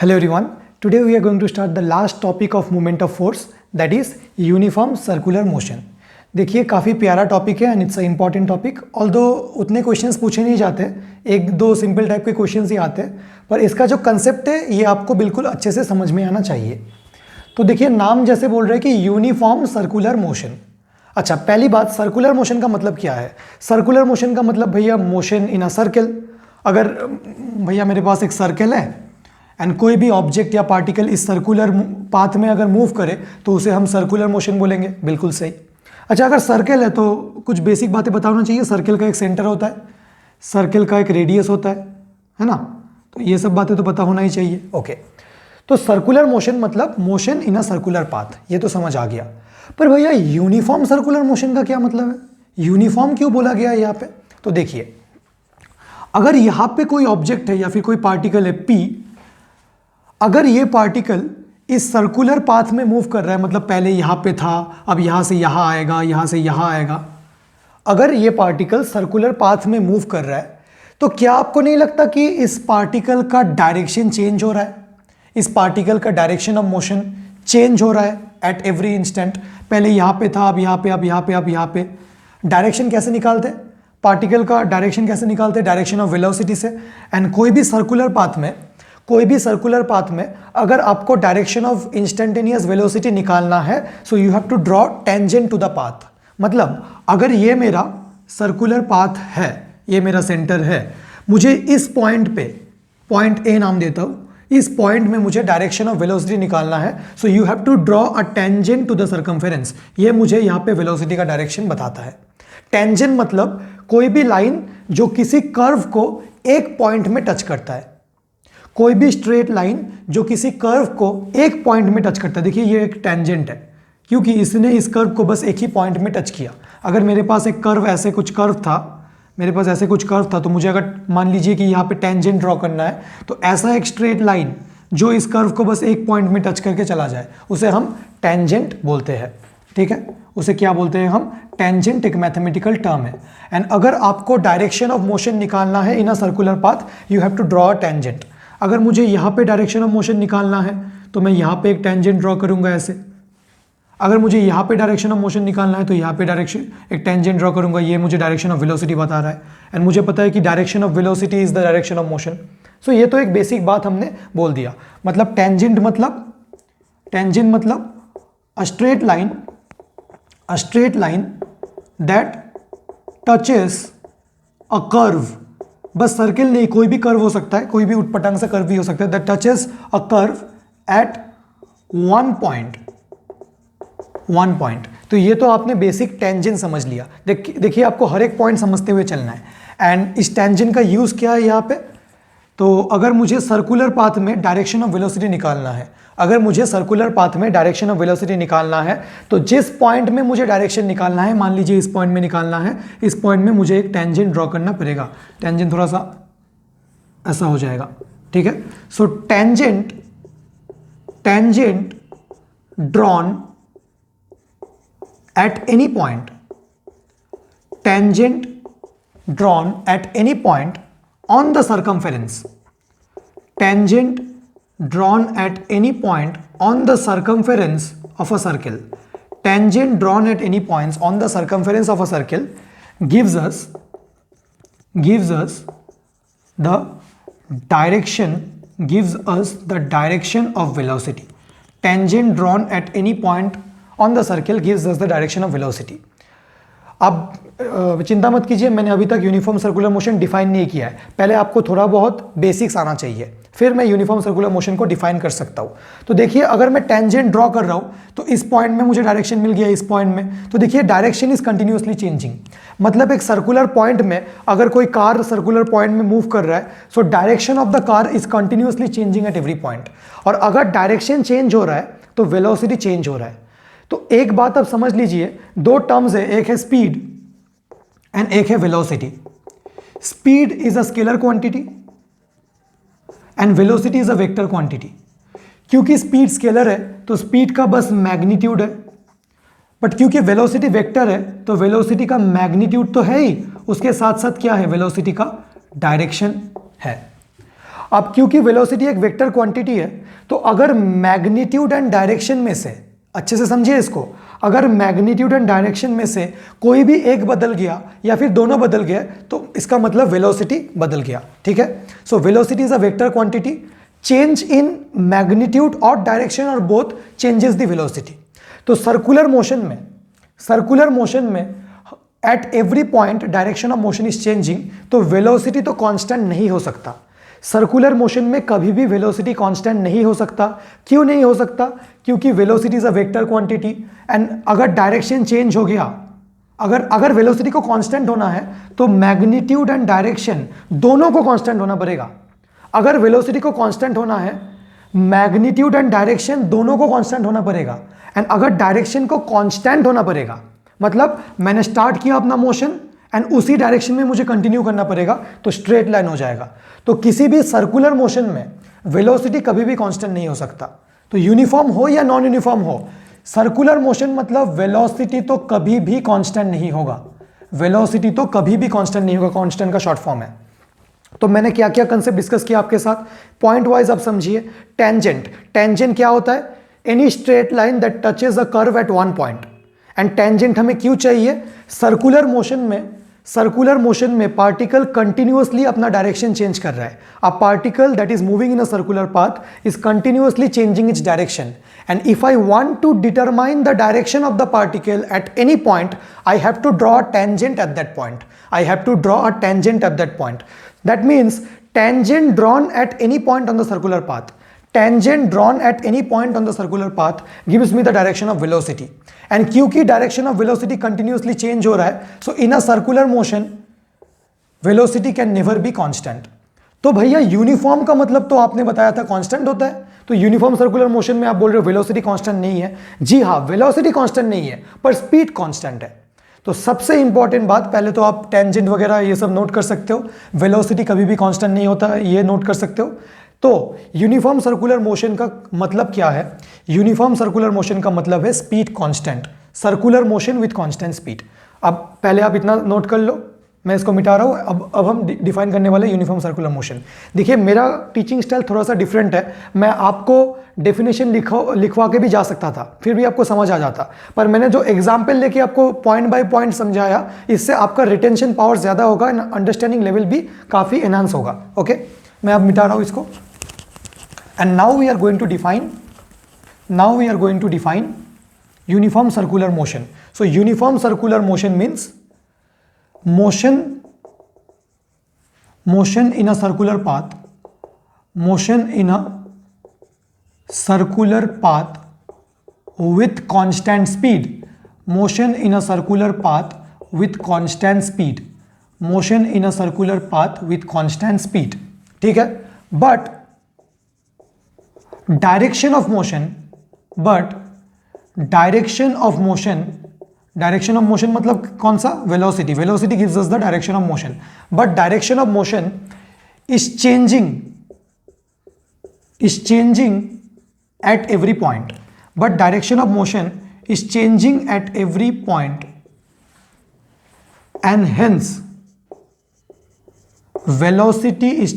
Hello everyone. Today we are going to start the last topic of moment of force, that is uniform circular motion. देखिए काफ़ी प्यारा topic है and it's a important topic. Although उतने questions पूछे नहीं जाते, एक दो सिंपल टाइप के क्वेश्चंस ही आते हैं, पर इसका जो कंसेप्ट है ये आपको बिल्कुल अच्छे से समझ में आना चाहिए. तो देखिए नाम जैसे बोल रहे हैं कि यूनिफॉर्म सर्कुलर मोशन. अच्छा, पहली बात, सर्कुलर मोशन का मतलब क्या है? सर्कुलर मोशन का मतलब भैया मोशन इन अ सर्कल. अगर भैया मेरे पास एक सर्कल है एंड कोई भी ऑब्जेक्ट या पार्टिकल इस सर्कुलर पाथ में अगर मूव करे तो उसे हम सर्कुलर मोशन बोलेंगे. बिल्कुल सही. अच्छा, अगर सर्कल है तो कुछ बेसिक बातें बताना चाहिए. सर्कल का एक सेंटर होता है, सर्कल का एक रेडियस होता है ना? तो ये सब बातें तो पता होना ही चाहिए. ओके, तो सर्कुलर मोशन मतलब motion in a circular path, ये तो समझ आ गया. पर भैया यूनिफॉर्म सर्कुलर मोशन का क्या मतलब है? यूनिफॉर्म क्यों बोला गया है यहाँ पे? तो देखिए, अगर यहाँ पे कोई ऑब्जेक्ट है या फिर कोई पार्टिकल है P, अगर ये पार्टिकल इस सर्कुलर पाथ में मूव कर रहा है, मतलब पहले यहाँ पे था, अब यहाँ से यहाँ आएगा, यहाँ से यहाँ आएगा, अगर ये पार्टिकल सर्कुलर पाथ में मूव कर रहा है तो क्या आपको नहीं लगता कि इस पार्टिकल का डायरेक्शन चेंज हो रहा है? इस पार्टिकल का डायरेक्शन ऑफ मोशन चेंज हो रहा है एट एवरी इंस्टेंट. पहले यहाँ पे था, अब यहाँ पे, अब यहाँ पे, अब यहाँ पे. डायरेक्शन कैसे निकालते? पार्टिकल का डायरेक्शन कैसे निकालते? डायरेक्शन ऑफ वेलोसिटी से. एंड कोई भी सर्कुलर पाथ में अगर आपको डायरेक्शन ऑफ इंस्टेंटेनियस वेलोसिटी निकालना है, so you have to draw tangent to the path. मतलब अगर ये मेरा सर्कुलर पाथ है, ये मेरा सेंटर है, मुझे इस पॉइंट पे, पॉइंट ए नाम देता हूं, इस पॉइंट में मुझे डायरेक्शन ऑफ वेलोसिटी निकालना है, so you have to draw a tangent to the circumference. ये मुझे यहाँ पे वेलोसिटी का डायरेक्शन बताता है. टेंजेंट मतलब कोई भी लाइन जो किसी कर्व को एक पॉइंट में टच करता है. कोई भी स्ट्रेट लाइन जो किसी कर्व को एक पॉइंट में टच करता है. देखिए ये एक टेंजेंट है क्योंकि इसने इस कर्व को बस एक ही पॉइंट में टच किया. अगर मेरे पास एक कर्व, ऐसे कुछ कर्व था, मेरे पास ऐसे कुछ कर्व था, तो मुझे अगर मान लीजिए कि यहाँ पे टेंजेंट ड्रॉ करना है, तो ऐसा एक स्ट्रेट लाइन जो इस कर्व को बस एक पॉइंट में टच करके चला जाए, उसे हम टेंजेंट बोलते हैं. ठीक है, उसे क्या बोलते हैं हम? टेंजेंट. एक मैथमेटिकल टर्म है. एंड अगर आपको डायरेक्शन ऑफ मोशन निकालना है in a circular path, you have to draw a tangent. अगर मुझे यहाँ पे डायरेक्शन ऑफ मोशन निकालना है तो मैं यहाँ पे एक टेंजेंट ड्रॉ करूँगा ऐसे. अगर मुझे यहाँ पे डायरेक्शन ऑफ मोशन निकालना है तो यहाँ पे डायरेक्शन एक टेंजेंट ड्रॉ करूँगा. ये मुझे डायरेक्शन ऑफ वेलोसिटी बता रहा है एंड मुझे पता है कि direction of velocity is the direction of motion. So ये तो एक बेसिक बात हमने बोल दिया. मतलब टेंजेंट मतलब a straight line that touches a curve. बस सर्किल नहीं, कोई भी कर्व हो सकता है, कोई भी उटपटांग सा कर्व भी हो सकता है. That touches a curve at one point. तो ये तो आपने बेसिक टेंजेंट समझ लिया. देखिए आपको हर एक पॉइंट समझते हुए चलना है. एंड इस टेंजेंट का यूज क्या है यहाँ पे? तो अगर मुझे सर्कुलर पाथ में डायरेक्शन ऑफ वेलोसिटी निकालना है, तो जिस पॉइंट में मुझे डायरेक्शन निकालना है, मान लीजिए इस पॉइंट में निकालना है, इस पॉइंट में मुझे एक टेंजेंट ड्रॉ करना पड़ेगा. टेंजेंट थोड़ा सा ऐसा हो जाएगा. ठीक है, so tangent drawn at any point, on the circumference. Tangent drawn at any point on the circumference of a circle. Tangent drawn at any points on the circumference of a circle gives us the direction of velocity. Tangent drawn at any point on the circle gives us the direction of velocity. अब चिंता मत कीजिए, मैंने अभी तक uniform circular motion define नहीं किया है. पहले आपको थोड़ा बहुत बेसिक्स आना चाहिए, फिर मैं यूनिफॉर्म सर्कुलर मोशन को डिफाइन कर सकता हूँ. तो देखिए, अगर मैं टेंजेंट ड्रॉ कर रहा हूँ तो इस पॉइंट में मुझे डायरेक्शन मिल गया, इस पॉइंट में. तो देखिए डायरेक्शन इज कंटिन्यूसली चेंजिंग. मतलब एक सर्कुलर पॉइंट में अगर कोई कार सर्कुलर पॉइंट में मूव कर रहा है, so direction of the car is continuously changing at every point. और अगर डायरेक्शन चेंज हो रहा है तो वेलोसिटी चेंज हो रहा है. तो एक बात आप समझ लीजिए, दो टर्म्स है, एक है स्पीड एंड एक है velocity. Speed is a scalar quantity and velocity is a vector quantity. क्योंकि स्पीड स्केलर है तो स्पीड का बस मैग्नीट्यूड है, बट क्योंकि वेलोसिटी वेक्टर है तो वेलोसिटी का मैग्नीट्यूड तो है ही, उसके साथ साथ क्या है? वेलोसिटी का डायरेक्शन है. अब क्योंकि वेलोसिटी एक वेक्टर क्वांटिटी है, तो अगर मैग्नीट्यूड एंड डायरेक्शन में से, अच्छे से समझिए इसको, अगर मैग्नीट्यूड एंड डायरेक्शन में से कोई भी एक बदल गया या फिर दोनों बदल गए तो इसका मतलब वेलोसिटी बदल गया। ठीक है, so velocity is a vector quantity, change in magnitude और डायरेक्शन और बोथ चेंजेस द वेलोसिटी। तो सर्कुलर मोशन में at every point direction of motion is changing, तो वेलोसिटी तो कांस्टेंट नहीं हो सकता। सर्कुलर मोशन में कभी भी वेलोसिटी कांस्टेंट नहीं हो सकता। क्यों नहीं हो सकता? क्योंकि velocity is a vector quantity and अगर डायरेक्शन चेंज हो गया, अगर वेलोसिटी को कांस्टेंट होना है तो मैग्नीट्यूड एंड डायरेक्शन दोनों को कांस्टेंट होना पड़ेगा। अगर वेलोसिटी को कांस्टेंट होना है, मैग्नीट्यूड एंड डायरेक्शन दोनों को कांस्टेंट होना पड़ेगा। एंड अगर डायरेक्शन को कांस्टेंट होना पड़ेगा, मतलब मैंने स्टार्ट किया अपना मोशन एंड उसी डायरेक्शन में मुझे कंटिन्यू करना पड़ेगा, तो स्ट्रेट लाइन हो जाएगा। तो किसी भी सर्कुलर मोशन में वेलोसिटी कभी भी कांस्टेंट नहीं हो सकता। तो यूनिफॉर्म हो या नॉन यूनिफॉर्म हो, सर्कुलर मोशन मतलब वेलोसिटी तो कभी भी कांस्टेंट नहीं होगा। वेलोसिटी तो कभी भी कांस्टेंट नहीं होगा, कांस्टेंट का शॉर्ट फॉर्म है। तो मैंने क्या क्या कंसेप्ट डिस्कस किया आपके साथ, पॉइंट वाइज आप समझिए। टेंजेंट क्या होता है? Any straight line that touches a curve at one point. And tangent हमें क्यों चाहिए? सर्कुलर मोशन में पार्टिकल कंटिन्यूअसली अपना डायरेक्शन चेंज कर रहा है। A particle that is moving in a circular path is continuously changing its direction, and if I want to determine the direction of the particle at any point, I have to draw a tangent at that point. That means tangent drawn at any point on the circular path. Tangent drawn at any point on the circular path gives me the direction of velocity. And क्योंकि direction of velocity continuously change हो रहा है, so in a circular motion, velocity can never be constant. तो भैया uniform का मतलब तो आपने बताया था कांस्टेंट होता है, तो यूनिफॉर्म सर्कुलर मोशन में आप बोल रहे हो वेलोसिटी कांस्टेंट नहीं है। जी हाँ, वेलोसिटी कांस्टेंट नहीं है, पर स्पीड कांस्टेंट है। तो सबसे इंपॉर्टेंट बात, पहले तो आप टेंजेंट वगैरह ये सब नोट कर सकते हो, वेलोसिटी कभी भी कांस्टेंट नहीं होता, ये नोट कर सकते हो। तो यूनिफॉर्म सर्कुलर मोशन का मतलब क्या है? यूनिफॉर्म सर्कुलर मोशन का मतलब है speed constant, circular motion with constant speed. अब पहले आप इतना नोट कर लो, मैं इसको मिटा रहा हूँ। अब हम डिफाइन करने वाले यूनिफॉर्म सर्कुलर मोशन। देखिए मेरा टीचिंग स्टाइल थोड़ा सा डिफरेंट है, मैं आपको डेफिनेशन लिखवा के भी जा सकता था, फिर भी आपको समझ आ जाता, पर मैंने जो एग्जाम्पल लेके आपको पॉइंट बाय पॉइंट समझाया, इससे आपका रिटेंशन पावर ज़्यादा होगा एंड अंडरस्टैंडिंग लेवल भी काफ़ी एनहांस होगा। ओके, मैं अब मिटा रहा हूँ इसको। And now we are going to define uniform circular motion. So uniform circular motion means motion in a circular path with constant speed, motion in a circular path with constant speed, motion in a circular path with constant speed। ठीक है, but direction of motion मतलब कौन सा? Velocity gives us the direction of motion, but direction of motion is changing at every point, and hence velocity is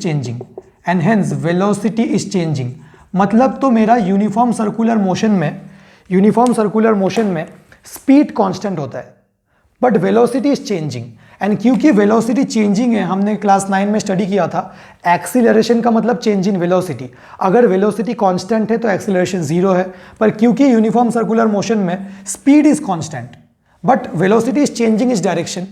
changing। मतलब तो मेरा uniform circular motion में speed constant होता है, but velocity is changing. And क्योंकि velocity changing है, हमने class 9 में स्टडी किया था, एक्सीलरेशन का मतलब चेंज इन वेलोसिटी। अगर वेलोसिटी कांस्टेंट है तो एक्सीलरेशन 0 है, पर क्योंकि यूनिफॉर्म सर्कुलर मोशन में speed is constant but velocity is changing is direction.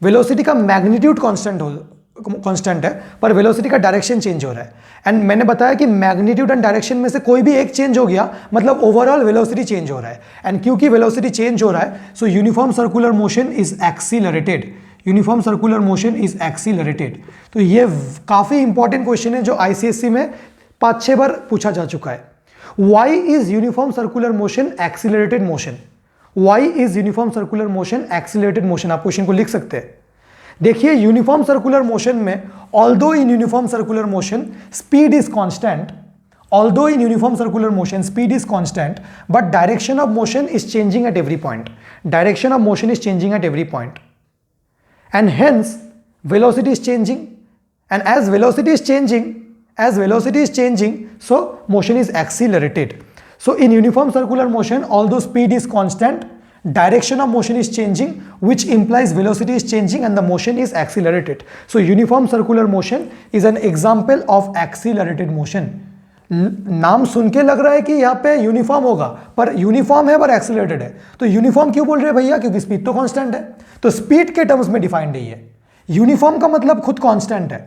Velocity का मैग्नीट्यूड कांस्टेंट है, पर वेलोसिटी का डायरेक्शन चेंज हो रहा है। एंड मैंने बताया कि मैग्नीट्यूड एंड डायरेक्शन में से कोई भी एक चेंज हो गया मतलब ओवरऑल वेलोसिटी चेंज हो रहा है। एंड क्योंकि वेलोसिटी चेंज हो रहा है, सो uniform circular motion is accelerated. तो ये काफी इंपॉर्टेंट क्वेश्चन है जो आईसीएससी में 5-6 बार पूछा जा चुका है। Why is uniform circular motion accelerated motion? आप क्वेश्चन को लिख सकते हैं। देखिए यूनिफॉर्म सर्कुलर मोशन में although in uniform circular motion speed is constant, but direction of motion is changing at every point, and hence velocity is changing, and as velocity is changing as velocity is changing, so motion is accelerated. So in uniform circular motion, although speed is constant, direction of motion is changing, which implies velocity is changing and the motion is accelerated. So uniform circular motion is an example of accelerated motion. नाम सुन के लग रहा है कि यहाँ पे uniform होगा, पर यूनिफॉर्म है पर एक्सीलरेटेड है. तो यूनिफॉर्म क्यों बोल रहे हैं भैया? क्योंकि स्पीड तो कांस्टेंट है. तो स्पीड के टर्म्स में डिफाइंड है ये. यूनिफॉर्म का मतलब खुद कांस्टेंट है.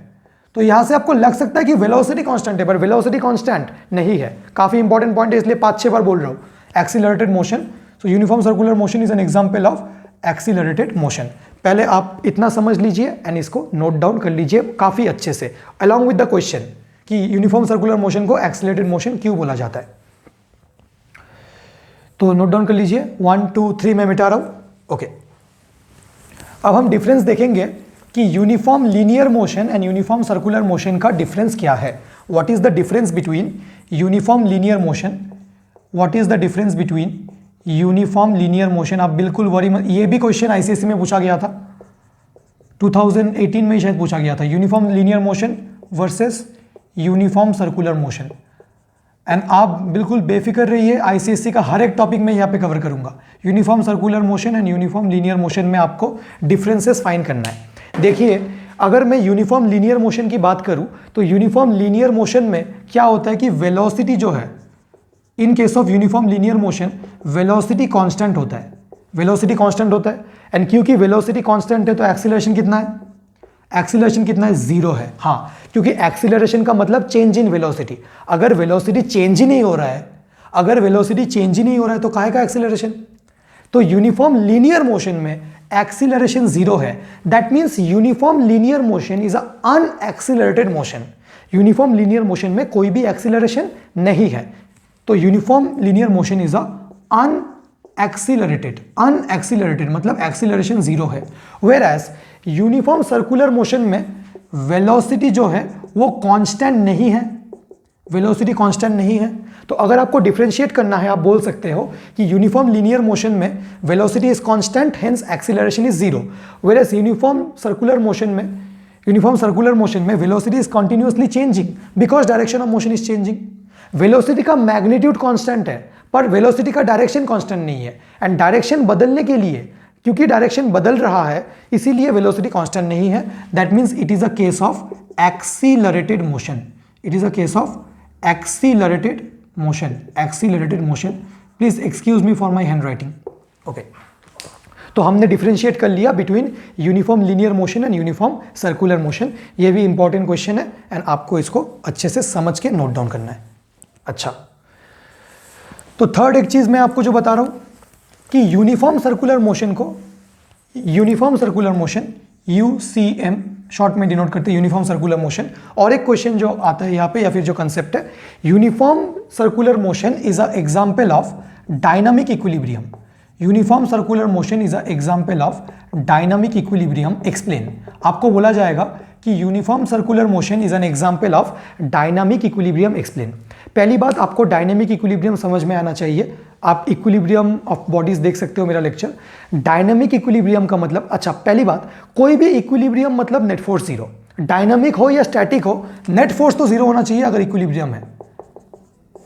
तो यहां से आपको लग सकता है कि वेलोसिटी कांस्टेंट है, पर वेलोसिटी कांस्टेंट नहीं है. काफी इंपॉर्टेंट पॉइंट है, इसलिए 5-6 बार बोल रहा हूं. Accelerated motion. So uniform circular motion is an example of accelerated motion. पहले आप इतना समझ लीजिए एंड इसको नोट डाउन कर लीजिए काफी अच्छे से, अलॉन्ग विद द क्वेश्चन कि यूनिफॉर्म सर्कुलर मोशन को एक्सीलरेटेड मोशन क्यों बोला जाता है. तो नोट डाउन कर लीजिए. 1 2 3 मैं मिटा रहा हूं. ओके, अब हम डिफरेंस देखेंगे कि uniform linear motion and uniform circular motion का डिफरेंस क्या है. What is the difference between uniform linear motion, what is the difference between uniform linear motion. आप बिल्कुल वरी मत, ये भी क्वेश्चन आईसीएसई में पूछा गया था, 2018 में ही शायद पूछा गया था. Uniform linear motion versus uniform circular motion. And आप बिल्कुल बेफिक्र रहिए, आईसीएसई का हर एक टॉपिक में यहाँ पे कवर करूंगा. Uniform circular motion and uniform linear motion में आपको डिफरेंसेस फाइंड करना है. देखिए, अगर मैं यूनिफॉर्म लीनियर मोशन की बात करूं तो यूनिफॉर्म लीनियर मोशन में क्या होता है कि वेलोसिटी जो है, in case of uniform linear motion velocity constant होता है. वेलोसिटी कांस्टेंट होता है एंड क्योंकि वेलोसिटी कांस्टेंट है तो एक्सीलरेशन कितना है? एक्सीलरेशन कितना है? 0 है. हाँ, क्योंकि एक्सीलरेशन का मतलब चेंज इन वेलोसिटी. अगर वेलोसिटी चेंज ही नहीं हो रहा है, अगर वेलोसिटी चेंज ही नहीं हो रहा है तो काहे का एक्सीलरेशन? तो यूनिफॉर्म लीनियर मोशन में एक्सीलरेशन 0 है. That means uniform linear motion is unaccelerated motion. Uniform linear motion में कोई भी एक्सीलरेशन नहीं है. तो uniform linear motion is unaccelerated. Unaccelerated मतलब एक्सीलरेशन 0 है. Whereas uniform circular motion में वेलोसिटी जो है वो कांस्टेंट नहीं है. वेलोसिटी कांस्टेंट नहीं है. तो अगर आपको डिफरेंशिएट करना है, आप बोल सकते हो कि यूनिफॉर्म लीनियर मोशन में velocity is constant, hence acceleration is 0. Where uniform circular motion में velocity is continuously changing because direction of motion is changing. Velocity का मैग्नीट्यूड कांस्टेंट है पर वेलोसिटी का डायरेक्शन कांस्टेंट नहीं है. एंड डायरेक्शन बदलने के लिए, क्योंकि डायरेक्शन बदल रहा है, इसीलिए वेलोसिटी कांस्टेंट नहीं है. That means it is a case of accelerated motion. It is a case of accelerated motion. Please excuse me for my hand writing. Okay, तो हमने डिफरेंशिएट कर लिया between uniform linear motion and uniform circular motion. ये भी important question है and आपको इसको अच्छे से समझ के नोट डाउन करना है. अच्छा, तो थर्ड एक चीज मैं आपको जो बता रहा हूं कि uniform circular motion UCM short में डिनोट करते हैं, यूनिफॉर्म सर्कुलर मोशन. और एक क्वेश्चन जो आता है यहाँ पे या फिर जो कंसेप्ट है, uniform circular motion is a example of dynamic equilibrium. Uniform circular motion is a example of dynamic equilibrium. Explain. आपको बोला जाएगा कि uniform circular motion is an example of dynamic equilibrium. Explain. पहली बात, आपको डायनामिक इक्विलिब्रियम समझ में आना चाहिए. आप इक्विलिब्रियम ऑफ बॉडीज देख सकते हो मेरा लेक्चर. डायनामिक इक्विलिब्रियम का मतलब, अच्छा पहली बात, कोई भी इक्विलिब्रियम मतलब नेट फोर्स 0. डायनामिक हो या स्टैटिक हो, नेट फोर्स तो 0 होना चाहिए अगर इक्विलिब्रियम है.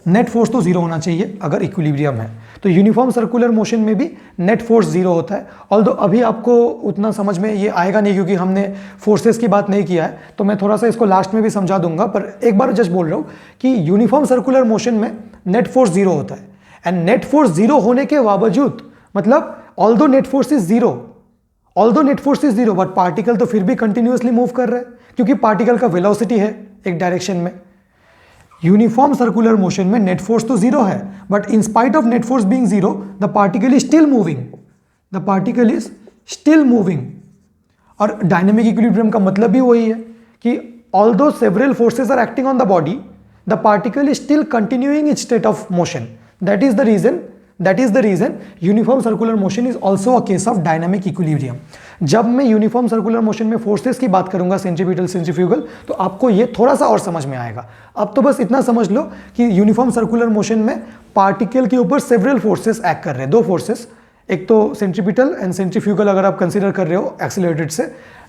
नेट फोर्स तो 0 होना चाहिए अगर इक्विलिब्रियम है. तो यूनिफॉर्म सर्कुलर मोशन में भी नेट फोर्स 0 होता है. ऑल्दो अभी आपको उतना समझ में ये आएगा नहीं क्योंकि हमने फोर्सेस की बात नहीं किया है, तो मैं थोड़ा सा इसको लास्ट में भी समझा दूंगा. पर एक बार जस्ट बोल रहा हूँ कि यूनिफॉर्म सर्कुलर मोशन में नेट फोर्स 0 होता है. एंड नेट फोर्स 0 होने के बावजूद, मतलब although net force is 0, but particle तो फिर भी कंटिन्यूअसली मूव कर रहा है क्योंकि पार्टिकल का वेलोसिटी है एक डायरेक्शन में. यूनिफॉर्म सर्कुलर मोशन में नेट फोर्स तो 0 है, but in spite of net force being 0, the particle is still moving. और डायनेमिक इक्विलिब्रियम का मतलब भी वही है कि although several forces are acting on the body, the particle is still continuing its state of motion. That is the reason uniform circular motion is also a case of dynamic equilibrium. जब मैं uniform circular motion में forces की बात करूंगा, centripetal, centrifugal, तो आपको ये थोड़ा सा और समझ में आएगा. अब तो बस इतना समझ लो कि यूनिफॉर्म सर्कुलर मोशन में पार्टिकल के ऊपर सेवरल फोर्सेस एक्ट कर रहे हैं. 2 फोर्सेस, एक तो सेंट्रीपिटल एंड सेंट्रीफ्यूगल अगर आप कंसिडर कर रहे हो एक्सीलरेटेड से,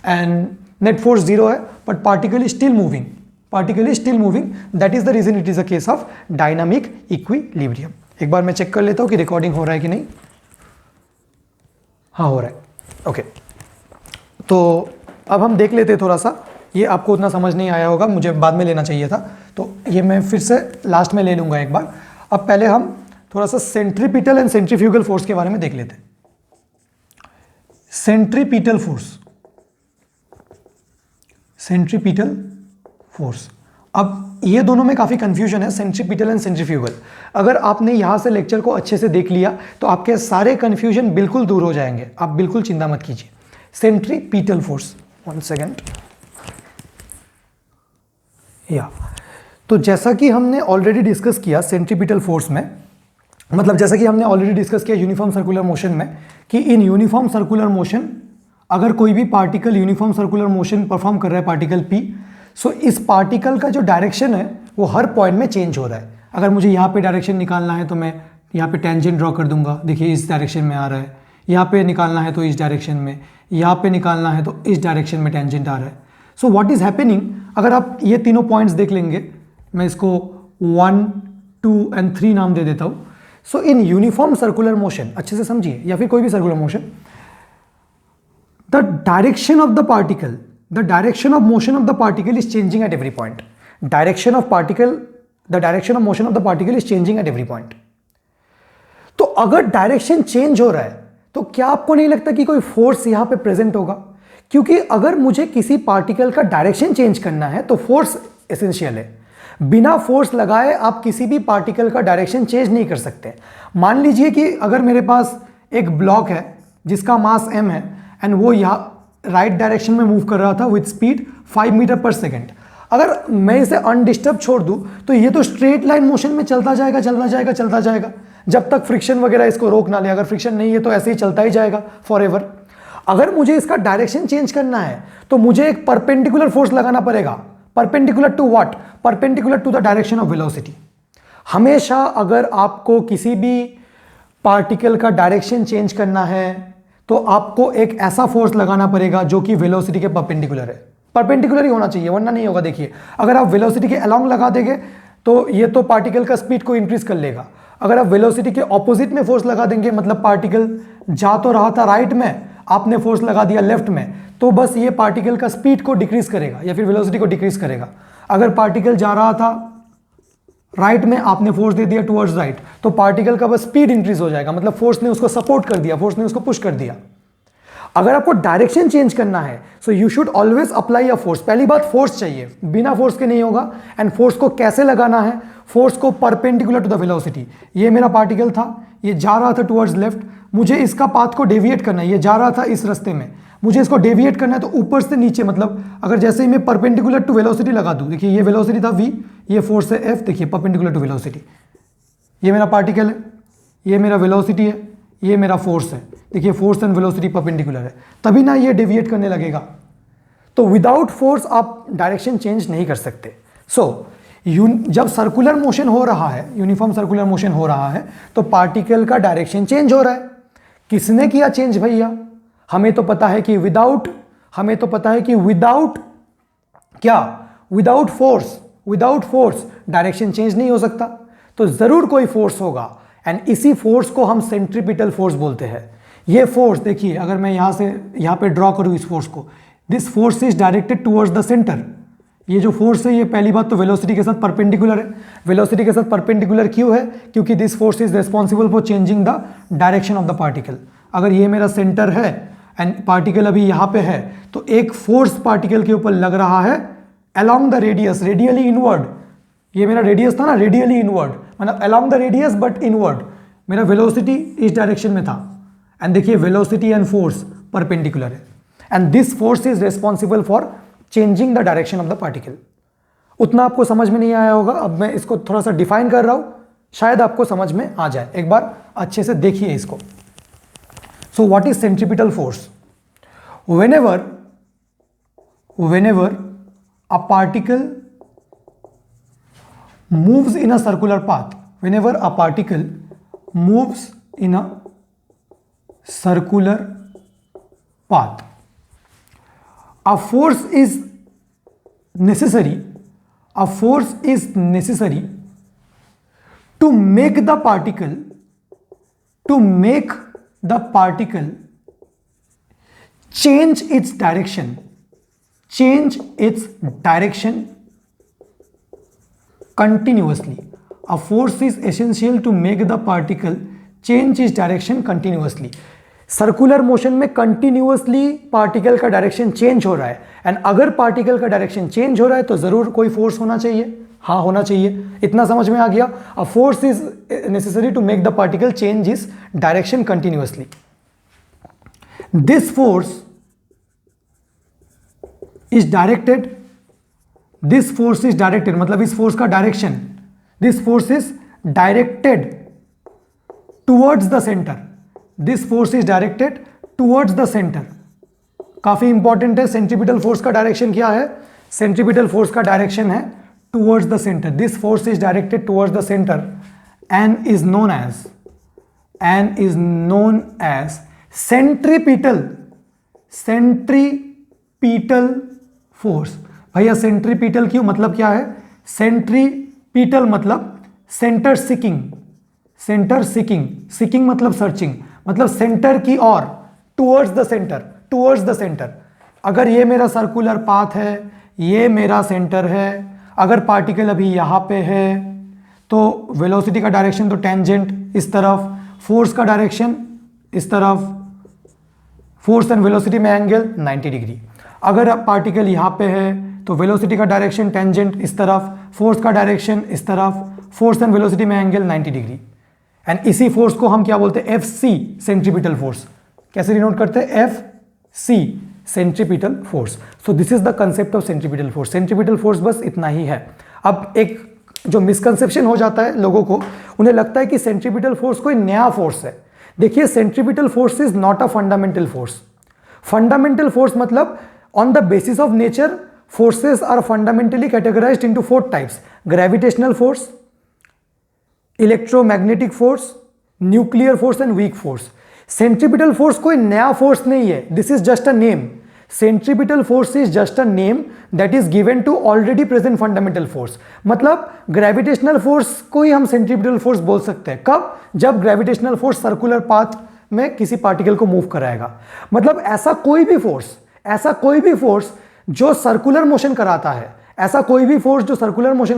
एंड नेट फोर्स 0 है but particle is still moving. particle is still moving. That is the reason it is a case of dynamic equilibrium. एक बार मैं चेक कर लेता हूँ कि रिकॉर्डिंग हो रहा है कि नहीं. हाँ हो रहा है. ओके, तो अब हम देख लेते हैं थोड़ा सा. ये आपको उतना समझ नहीं आया होगा, मुझे बाद में लेना चाहिए था, तो ये मैं फिर से लास्ट में ले लूँगा एक बार. अब पहले हम थोड़ा सा सेंट्रीपिटल एंड सेंट्रीफ्यूगल फोर्स के बारे में देख लेते हैं. Centripetal force, centripetal force. अब ये दोनों में काफ़ी कंफ्यूजन है, सेंट्रीपिटल एंड सेंट्रीफ्यूगल. अगर आपने यहाँ से लेक्चर को अच्छे से देख लिया तो आपके सारे कंफ्यूजन बिल्कुल दूर हो जाएंगे, आप बिल्कुल चिंता मत कीजिए. Centripetal force, 1 second. या तो जैसा कि हमने ऑलरेडी डिस्कस किया सेंट्रीपिटल फोर्स में, मतलब जैसा कि हमने ऑलरेडी डिस्कस किया यूनिफॉर्म सर्कुलर मोशन में, कि इन यूनिफॉर्म सर्कुलर मोशन अगर कोई भी particle uniform circular motion perform कर रहा है, पार्टिकल P, सो इस पार्टिकल का जो डायरेक्शन है वो हर पॉइंट में चेंज हो रहा है. अगर मुझे यहाँ पे डायरेक्शन निकालना है तो मैं यहाँ पे टेंजेंट ड्रॉ कर दूंगा, देखिए इस डायरेक्शन में आ रहा है. यहाँ पे निकालना है तो इस डायरेक्शन में, यहाँ पे निकालना है तो इस डायरेक्शन में टेंजेंट आ रहा है. सो व्हाट इज हैपनिंग, अगर आप ये तीनों पॉइंट्स देख लेंगे, मैं इसको 1, 2 एंड 3 नाम दे देता हूँ. सो इन यूनिफॉर्म सर्कुलर मोशन, अच्छे से समझिए, या फिर कोई भी circular motion, the direction of the particle, the direction of motion of the particle is changing at every point. Direction of particle, the direction of motion of the particle is changing at every point. तो अगर direction change हो रहा है तो क्या आपको नहीं लगता कि कोई फोर्स यहां पे प्रेजेंट होगा? क्योंकि अगर मुझे किसी पार्टिकल का डायरेक्शन चेंज करना है तो फोर्स एसेंशियल है. बिना फोर्स लगाए आप किसी भी पार्टिकल का डायरेक्शन चेंज नहीं कर सकते. मान लीजिए कि अगर मेरे पास एक ब्लॉक है जिसका मास m है एंड वो यहाँ राइट डायरेक्शन में मूव कर रहा था विथ स्पीड 5 मीटर पर सेकेंड. अगर मैं इसे अनडिस्टर्ब छोड़ दूं तो ये तो स्ट्रेट लाइन मोशन में चलता जाएगा, चलता जाएगा, चलता जाएगा, जब तक फ्रिक्शन वगैरह इसको रोक ना ले. अगर फ्रिक्शन नहीं है तो ऐसे ही चलता ही जाएगा फॉर एवर. अगर मुझे इसका डायरेक्शन चेंज करना है तो मुझे एक परपेंडिकुलर फोर्स लगाना पड़ेगा. Perpendicular to what? Perpendicular to the direction of velocity. हमेशा अगर आपको किसी भी पार्टिकल का डायरेक्शन चेंज करना है तो आपको एक ऐसा फोर्स लगाना पड़ेगा जो कि वेलोसिटी के परपेंडिकुलर है. परपेंडिकुलर ही होना चाहिए वरना नहीं होगा. देखिए अगर आप वेलोसिटी के अलोंग लगा देंगे तो ये तो पार्टिकल का स्पीड को इंक्रीज कर लेगा. अगर आप वेलोसिटी के ऑपोजिट में फोर्स लगा देंगे, मतलब पार्टिकल जा तो रहा था राइट में, आपने फोर्स लगा दिया लेफ्ट में, तो बस ये पार्टिकल का स्पीड को डिक्रीज करेगा या फिर वेलोसिटी को डिक्रीज करेगा. अगर पार्टिकल जा रहा था राइट में, आपने फोर्स दे दिया टुवर्ड्स राइट, तो पार्टिकल का बस स्पीड इंक्रीज हो जाएगा, मतलब फोर्स ने उसको सपोर्ट कर दिया, फोर्स ने उसको पुश कर दिया. अगर आपको डायरेक्शन चेंज करना है so you should always apply a force. पहली बात फोर्स चाहिए, बिना फोर्स के नहीं होगा. एंड फोर्स को कैसे लगाना है? फोर्स को परपेंडिकुलर टू द वेलोसिटी. ये मेरा पार्टिकल था, ये जा रहा था टुवर्ड्स लेफ्ट, मुझे इसका पाथ को डेविएट करना है. ये जा रहा था इस रास्ते में, मुझे इसको डेविएट करना है, तो ऊपर से नीचे, मतलब अगर जैसे ही मैं परपेंडिकुलर टू वेलोसिटी लगा दूं, देखिए ये वेलोसिटी था v, ये फोर्स है f, देखिए परपेंडिकुलर टू वेलोसिटी. ये मेरा पार्टिकल है, ये मेरा वेलोसिटी है, ये मेरा फोर्स है. देखिए फोर्स एंड वेलोसिटी परपेंडिकुलर है, तभी ना ये डेविएट करने लगेगा. तो विदाउट फोर्स आप डायरेक्शन चेंज नहीं कर सकते. सो जब सर्कुलर मोशन हो रहा है, यूनिफॉर्म सर्कुलर मोशन हो रहा है, तो पार्टिकल का डायरेक्शन चेंज हो रहा है. किसने किया चेंज भैया? हमें तो पता है कि विदाउट क्या? विदाउट फोर्स डायरेक्शन चेंज नहीं हो सकता. तो जरूर कोई फोर्स होगा एंड इसी फोर्स को हम सेंट्रीपिटल फोर्स बोलते हैं. ये फोर्स देखिए, अगर मैं यहां से यहां पे ड्रॉ करूं इस फोर्स को, this force is directed towards the centre. ये जो फोर्स है ये पहली बात तो वेलोसिटी के साथ परपेंडिकुलर है. वेलोसिटी के साथ परपेंडिकुलर क्यों है? क्योंकि this force is responsible for changing the direction of the particle. अगर ये मेरा सेंटर है एंड पार्टिकल अभी यहाँ पे है, तो एक फोर्स पार्टिकल के ऊपर लग रहा है along the radius, radially inward. ये मेरा रेडियस था ना, रेडियली इनवर्ड, मतलब along the radius but inward. मेरा वेलोसिटी इस डायरेक्शन में था एंड देखिए वेलोसिटी एंड फोर्स परपेंडिकुलर है and this force is responsible for changing the direction of the particle. उतना आपको समझ में नहीं आया होगा, अब मैं इसको थोड़ा सा डिफाइन कर रहा हूं, शायद आपको समझ में आ जाए. एक बार अच्छे से देखिए इसको. So what is centripetal force? whenever a particle moves in a circular path, whenever a particle moves in a circular path, a force is necessary a force is necessary to make the particle change its direction continuously. A force is essential to make the particle change its direction continuously. Circular motion में continuously particle का direction change हो रहा है, and अगर particle का direction change हो रहा है तो जरूर कोई फोर्स होना चाहिए. हाँ, होना चाहिए. इतना समझ में आ गया. A force is necessary to make the particle change its direction continuously. This force is directed मतलब इस फोर्स का direction, this force is directed towards the centre. This force is directed towards the centre. काफी important है. Centripetal force का direction क्या है? Centripetal force का direction है towards the centre. This force is directed towards the centre and is known as centripetal force. भैया centripetal क्यों, मतलब क्या है? सेंट्रीपिटल मतलब सेंटर सीकिंग मतलब सर्चिंग, मतलब सेंटर की ओर, टुवर्ड्स द सेंटर. अगर ये मेरा सर्कुलर पाथ है, ये मेरा सेंटर है, अगर पार्टिकल अभी यहां पे है तो वेलोसिटी का डायरेक्शन तो टेंजेंट इस तरफ, फोर्स का डायरेक्शन इस तरफ, फोर्स एंड वेलोसिटी में एंगल 90 डिग्री. अगर पार्टिकल यहां पे है तो वेलोसिटी का डायरेक्शन टेंजेंट इस तरफ, फोर्स का डायरेक्शन इस तरफ, फोर्स एंड वेलोसिटी में एंगल 90 डिग्री. एंड इसी फोर्स को हम क्या बोलते हैं? FC centripetal force. कैसे डिनोट करते हैं? FC centripetal force. So this is the concept of centripetal force. Centripetal force बस इतना ही है. अब एक जो मिसकंसेप्शन हो जाता है लोगों को, उन्हें लगता है कि सेंट्रीपिटल फोर्स कोई नया फोर्स है. देखिए, centripetal force is not a fundamental force. Fundamental force मतलब on the basis of nature forces are fundamentally categorized into 4 types: gravitational force, electromagnetic force, nuclear force and weak force. Centripetal force कोई नया force नहीं है. This is just a name. Centripetal force is just a name that is given to already present fundamental force. मतलब gravitational force को ही हम centripetal force बोल सकते हैं. कब? जब gravitational force circular path में किसी पार्टिकल को मूव कराएगा. मतलब ऐसा कोई भी फोर्स जो सर्कुलर मोशन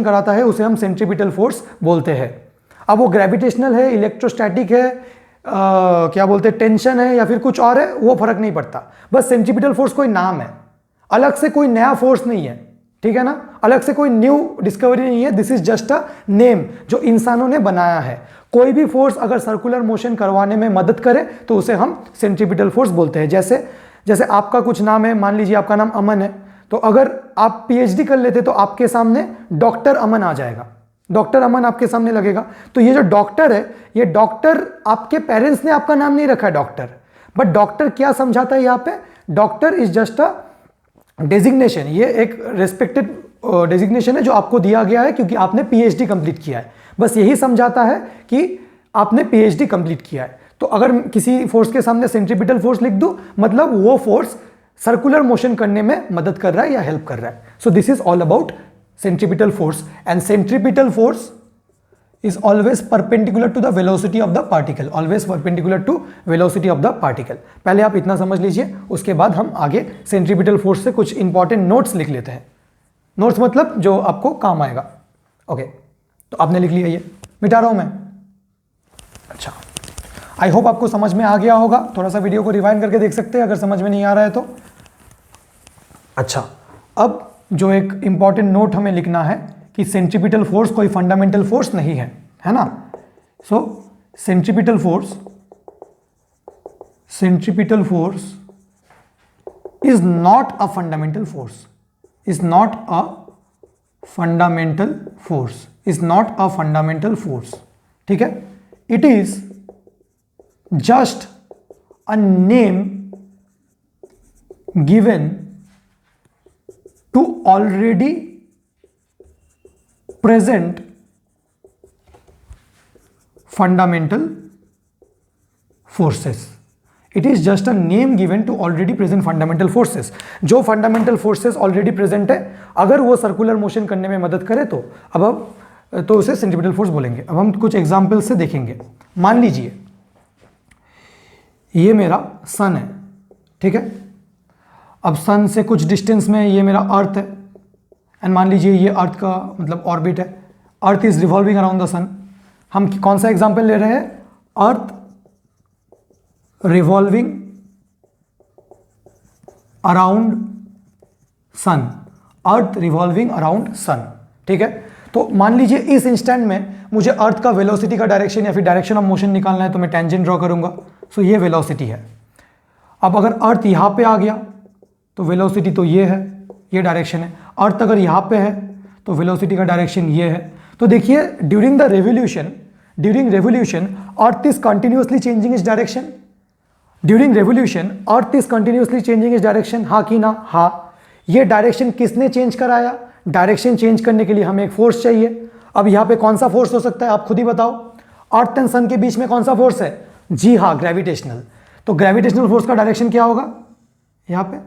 कराता है, उसे हम सेंट्रीपिटल फोर्स बोलते हैं. अब वो ग्रेविटेशनल है, इलेक्ट्रोस्टैटिक है, क्या बोलते हैं, टेंशन है या फिर कुछ और है, वो फर्क नहीं पड़ता. बस सेंट्रीपिटल फोर्स कोई नाम है, अलग से कोई नया फोर्स नहीं है. ठीक है ना? अलग से कोई न्यू डिस्कवरी नहीं है. This is just a name जो इंसानों ने बनाया है. कोई भी फोर्स अगर सर्कुलर मोशन करवाने में मदद करे तो उसे हम सेंट्रीपिटल फोर्स बोलते हैं. जैसे आपका कुछ नाम है, मान लीजिए आपका नाम अमन है, तो अगर आप PhD कर लेते तो आपके सामने डॉक्टर अमन आ जाएगा. डॉक्टर अमन आपके सामने लगेगा. तो ये जो डॉक्टर है, ये डॉक्टर आपके पेरेंट्स ने आपका नाम नहीं रखा है डॉक्टर. बट डॉक्टर क्या समझाता है यहाँ पे? Doctor is just a designation. ये एक रेस्पेक्टेड डेजिग्नेशन है जो आपको दिया गया है क्योंकि आपने PhD कंप्लीट किया है. बस यही समझाता है कि आपने PhD कंप्लीट किया है. तो अगर किसी फोर्स के सामने सेंट्रीपिटल फोर्स लिख दूं, मतलब वो फोर्स सर्कुलर मोशन करने में मदद कर रहा है या हेल्प कर रहा है. So this is all about centripetal force. And centripetal force is always perpendicular to the velocity of the particle. पहले आप इतना समझ लीजिए, उसके बाद हम आगे सेंट्रीपिटल फोर्स से कुछ इंपॉर्टेंट नोट्स लिख लेते हैं. नोट्स मतलब जो आपको काम आएगा. ओके, तो आपने लिख लिया, ये मिटा रहा हूं मैं. अच्छा, आई होप आपको समझ में आ गया होगा. थोड़ा सा वीडियो को रिवाइंड करके देख सकते हैं अगर समझ में नहीं आ रहा है तो. अच्छा, अब जो एक इंपॉर्टेंट नोट हमें लिखना है कि सेंट्रीपिटल फोर्स कोई फंडामेंटल फोर्स नहीं है, है ना. So centripetal force is not a fundamental force. ठीक है, it is just a name given to already present fundamental forces. It is just a name given to already present fundamental forces. जो fundamental forces already present है, अगर वो circular motion करने में मदद करे तो तो उसे सेंट्रीपिटल फोर्स बोलेंगे। अब हम कुछ एग्जाम्पल से देखेंगे। मान लीजिए ये मेरा सन है, ठीक है। अब सन से कुछ डिस्टेंस में ये मेरा अर्थ है, एंड मान लीजिए ये अर्थ का मतलब ऑर्बिट है। Earth is revolving around the sun. हम कौन सा एग्जाम्पल ले रहे हैं? Earth revolving around sun, earth revolving around sun, ठीक है। तो मान लीजिए इस इंस्टेंट में मुझे अर्थ का वेलोसिटी का डायरेक्शन या फिर डायरेक्शन ऑफ मोशन निकालना है, तो मैं टेंजेंट ड्रॉ करूंगा। सो ये वेलोसिटी है। अब अगर अर्थ यहां पे आ गया तो वेलोसिटी तो ये है, ये डायरेक्शन है। अर्थ अगर यहां पे है तो वेलोसिटी का डायरेक्शन ये है। तो देखिए during revolution earth is continuously changing its direction. During revolution earth is continuously changing its direction, हाँ कि ना? हाँ। ये डायरेक्शन किसने चेंज कराया? डायरेक्शन चेंज करने के लिए हमें एक फोर्स चाहिए। अब यहाँ पे कौन सा फोर्स हो सकता है, आप खुद ही बताओ। अर्थ एंड सन के बीच में कौन सा फोर्स है? जी हाँ, ग्रेविटेशनल। तो ग्रेविटेशनल फोर्स का डायरेक्शन क्या होगा? यहाँ पे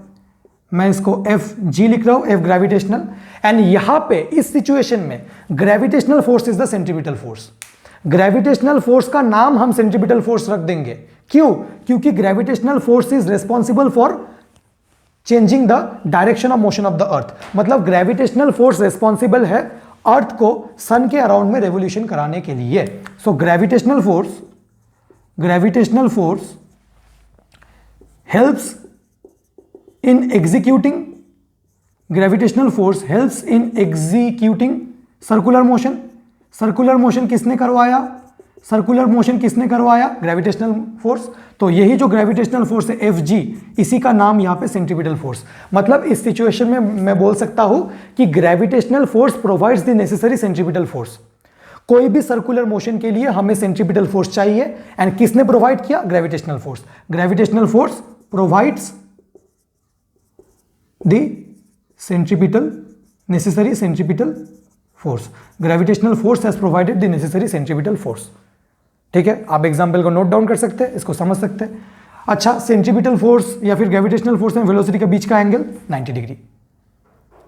मैं इसको एफ जी लिख रहा हूं, एफ ग्रेविटेशनल। एंड यहां पे इस सिचुएशन में gravitational force is the centripetal force. Gravitational force का नाम हम सेंट्रीपिटल फोर्स रख देंगे। क्यों? क्योंकि gravitational force is responsible for changing the direction of motion of the earth. मतलब ग्रेविटेशनल फोर्स रिस्पॉन्सिबल है अर्थ को सन के अराउंड में रेवोल्यूशन कराने के लिए। So gravitational force helps in executing circular motion. Circular motion किसने करवाया? Gravitational force. तो यही जो ग्रेविटेशनल फोर्स है एफ जी, इसी का नाम यहां पे सेंट्रीपिटल फोर्स। मतलब इस सिचुएशन में मैं बोल सकता हूं कि gravitational force provides the necessary centripetal force. कोई भी सर्कुलर मोशन के लिए हमें सेंट्रीपिटल फोर्स चाहिए, एंड किसने प्रोवाइड किया? Gravitational force. Gravitational force provides the necessary centripetal force. Gravitational force has provided the necessary centripetal force. ठीक है, आप एग्जाम्पल को नोट डाउन कर सकते हैं, इसको समझ सकते हैं। अच्छा, सेंट्रीपिटल फोर्स या फिर ग्रेविटेशनल फोर्स में वेलोसिटी के बीच का एंगल 90 डिग्री,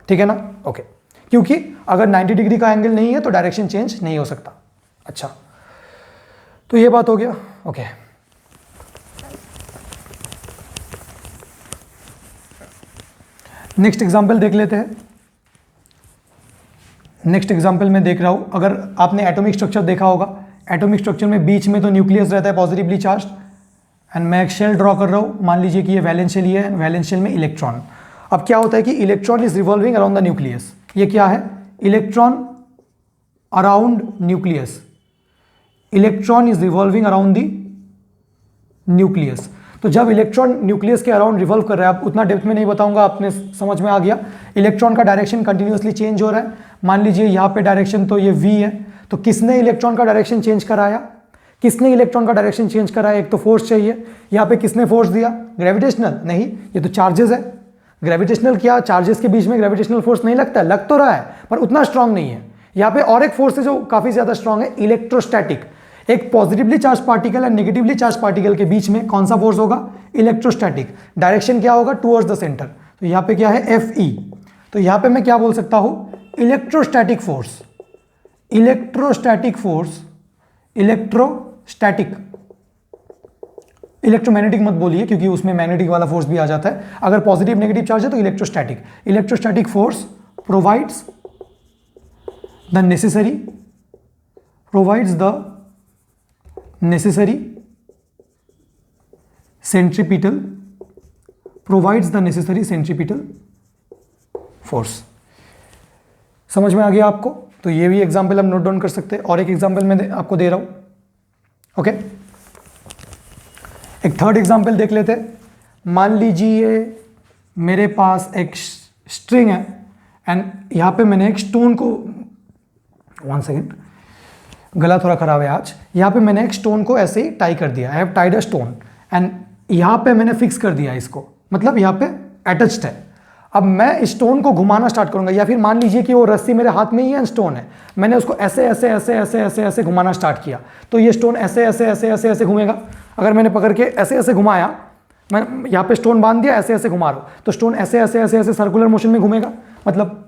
ठीक है ना? ओके। क्योंकि अगर 90 डिग्री का एंगल नहीं है तो डायरेक्शन चेंज नहीं हो सकता। अच्छा, तो ये बात हो गया। ओके, नेक्स्ट एग्जाम्पल देख लेते हैं। नेक्स्ट एग्जाम्पल में देख रहा हूं, अगर आपने एटॉमिक स्ट्रक्चर देखा होगा, एटॉमिक स्ट्रक्चर में बीच में तो न्यूक्लियस रहता है पॉजिटिवली चार्ज, एंड मैं एक शेल ड्रॉ कर रहा हूं। मान लीजिए कि ये वैलेंस शेल है, वैलेंस शेल में इलेक्ट्रॉन। अब क्या होता है कि electron is revolving around the nucleus. ये क्या है? Electron around nucleus. Electron is revolving around the nucleus. तो जब इलेक्ट्रॉन न्यूक्लियस के अराउंड रिवॉल्व कर रहा है, आप उतना डेप्थ में नहीं बताऊंगा, आपने समझ में आ गया। इलेक्ट्रॉन का डायरेक्शन कंटिन्यूअसली चेंज हो रहा है। मान लीजिए यहाँ पे डायरेक्शन तो ये v है, तो किसने इलेक्ट्रॉन का डायरेक्शन चेंज कराया? एक तो फोर्स चाहिए। यहाँ पे किसने फोर्स दिया? ग्रेविटेशनल? नहीं, ये तो चार्जेस है। ग्रेविटेशनल क्या चार्जेस के बीच में ग्रेविटेशनल फोर्स नहीं लगता? लग तो रहा है, पर उतना स्ट्रांग नहीं है। यहाँ पे और एक फोर्स है जो काफी ज्यादा स्ट्रांग है, इलेक्ट्रोस्टैटिक। एक पॉजिटिवली चार्ज पार्टिकल और नेगेटिवली चार्ज पार्टिकल के बीच में कौन सा फोर्स होगा? इलेक्ट्रोस्टैटिक। डायरेक्शन क्या होगा? Towards the centre. तो यहाँ पे क्या है? F E. तो यहाँ पे मैं क्या बोल सकता हूं? Electrostatic force. इलेक्ट्रोमैग्नेटिक मत बोलिए, क्योंकि उसमें मैग्नेटिक वाला फोर्स भी आ जाता है। अगर पॉजिटिव नेगेटिव चार्ज है तो electrostatic force provides the necessary centripetal force। समझ में आ गया आपको? तो ये भी एग्जाम्पल हम नोट डाउन कर सकते हैं। और एक एग्जाम्पल मैं आपको दे रहा हूं। ओके, एक थर्ड एग्जाम्पल देख लेते हैं। मान लीजिए मेरे पास एक स्ट्रिंग है, एंड यहां पे मैंने एक स्टोन को, 1 सेकेंड, गला थोड़ा खराब है आज। यहाँ पे मैंने एक स्टोन को ऐसे ही टाई कर दिया, I have Tide a stone, and यहाँ पे मैंने फिक्स कर दिया इसको, मतलब यहाँ पे अटैच्ड है। अब मैं इस स्टोन को घुमाना स्टार्ट करूंगा, या फिर मान लीजिए कि वो रस्सी मेरे हाथ में ही है, स्टोन है, मैंने उसको ऐसे ऐसे ऐसे ऐसे ऐसे ऐसे घुमाना स्टार्ट किया, तो ये स्टोन ऐसे ऐसे ऐसे ऐसे ऐसे घूमेगा। अगर मैंने पकड़ के ऐसे ऐसे घुमाया मैं यहाँ पे स्टोन बांध दिया, ऐसे ऐसे घुमा रहा हूँ, तो स्टोन ऐसे ऐसे ऐसे ऐसे सर्कुलर मोशन में घूमेगा। मतलब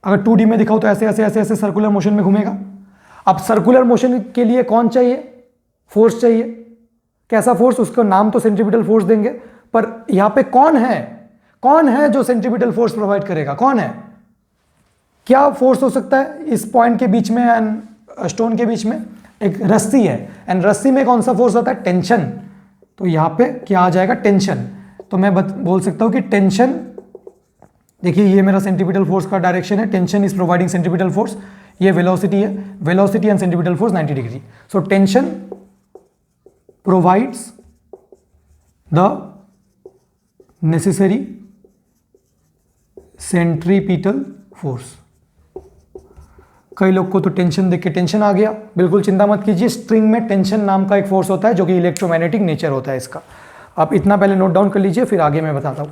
अगर 2D में दिखाओ तो ऐसे ऐसे ऐसे ऐसे सर्कुलर मोशन में घूमेगा। अब सर्कुलर मोशन के लिए कौन चाहिए? फोर्स चाहिए। कैसा फोर्स? उसका नाम तो सेंट्रीपिटल फोर्स देंगे, पर यहाँ पे कौन है जो सेंट्रीपिटल फोर्स प्रोवाइड करेगा? कौन है? क्या फोर्स हो सकता है इस पॉइंट के बीच में एंड स्टोन के बीच में? एक रस्सी है, एंड रस्सी में कौन सा फोर्स होता है? टेंशन। तो यहां पे क्या आ जाएगा? टेंशन। तो मैं बोल सकता हूं कि टेंशन, देखिए ये मेरा सेंट्रीपिटल फोर्स का डायरेक्शन है, tension is providing centripetal force. ये वेलोसिटी है, velocity and centripetal force 90 degree. So tension provides the necessary centripetal force. कई लोग को तो टेंशन देख के टेंशन आ गया, बिल्कुल चिंता मत कीजिए। स्ट्रिंग में टेंशन नाम का एक फोर्स होता है जो कि इलेक्ट्रोमैग्नेटिक नेचर होता है इसका। आप इतना पहले नोट डाउन कर लीजिए, फिर आगे मैं बताता हूँ।